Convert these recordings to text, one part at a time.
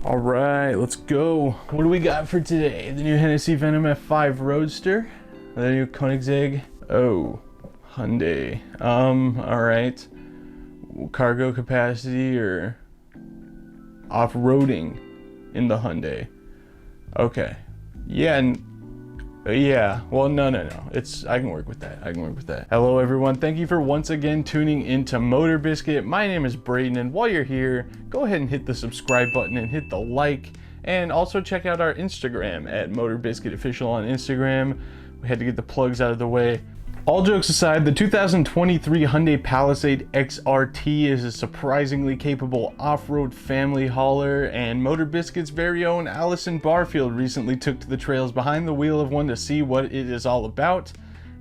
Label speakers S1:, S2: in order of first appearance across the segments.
S1: All right, let's go. What do we got for today? The new Hennessy Venom F5 Roadster, the new Koenigsegg. Oh, Hyundai. All right. Cargo capacity or off-roading in the Hyundai. Okay. Yeah. Yeah, well, no. I can work with that. Hello, everyone. Thank you for once again tuning into MotorBiscuit. My name is Braden, and while you're here, go ahead and hit the subscribe button and hit the like, and also check out our Instagram at MotorBiscuit Official on Instagram. We had to get the plugs out of the way. All jokes aside, the 2023 Hyundai Palisade XRT is a surprisingly capable off-road family hauler, and MotorBiscuit's very own Allison Barfield recently took to the trails behind the wheel of one to see what it is all about,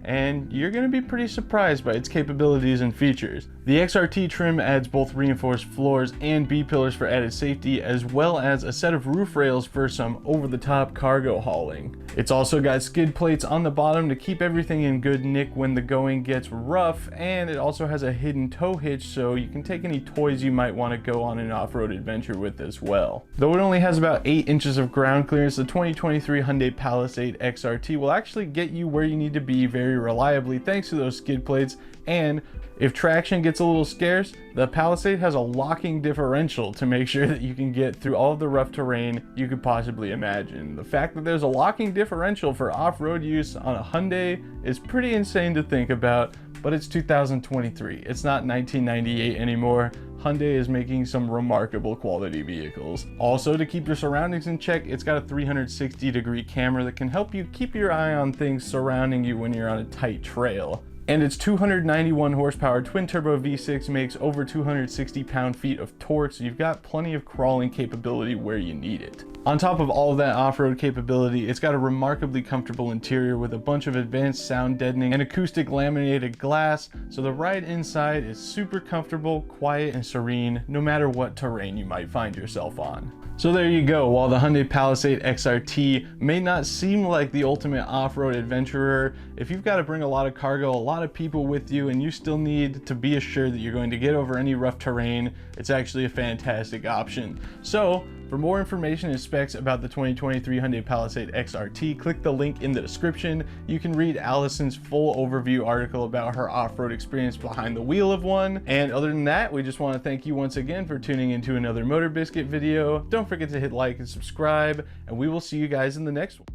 S1: and you're going to be pretty surprised by its capabilities and features. The XRT trim adds both reinforced floors and B-pillars for added safety, as well as a set of roof rails for some over-the-top cargo hauling. It's also got skid plates on the bottom to keep everything in good nick when the going gets rough, and it also has a hidden tow hitch so you can take any toys you might want to go on an off-road adventure with as well. Though it only has about 8 inches of ground clearance, the 2023 Hyundai Palisade XRT will actually get you where you need to be very reliably thanks to those skid plates, and if traction gets a little scarce, the Palisade has a locking differential to make sure that you can get through all of the rough terrain you could possibly imagine. The fact that there's a locking differential for off-road use on a Hyundai is pretty insane to think about, but it's 2023. It's not 1998 anymore. Hyundai is making some remarkable quality vehicles. Also, to keep your surroundings in check, it's got a 360-degree camera that can help you keep your eye on things surrounding you when you're on a tight trail. And its 291 horsepower twin-turbo V6 makes over 260 pound-feet of torque, so you've got plenty of crawling capability where you need it. On top of all of that off-road capability, it's got a remarkably comfortable interior with a bunch of advanced sound deadening and acoustic laminated glass, so the ride inside is super comfortable, quiet, and serene, no matter what terrain you might find yourself on. So there you go. While the Hyundai Palisade XRT may not seem like the ultimate off-road adventurer, if you've got to bring a lot of cargo, a lot of people with you, and you still need to be assured that you're going to get over any rough terrain, it's actually a fantastic option. So for more information and specs about the 2023 Hyundai Palisade XRT, click the link in the description. You can read Allison's full overview article about her off-road experience behind the wheel of one. And other than that, we just want to thank you once again for tuning into another MotorBiscuit video. Don't forget to hit like and subscribe, and we will see you guys in the next one.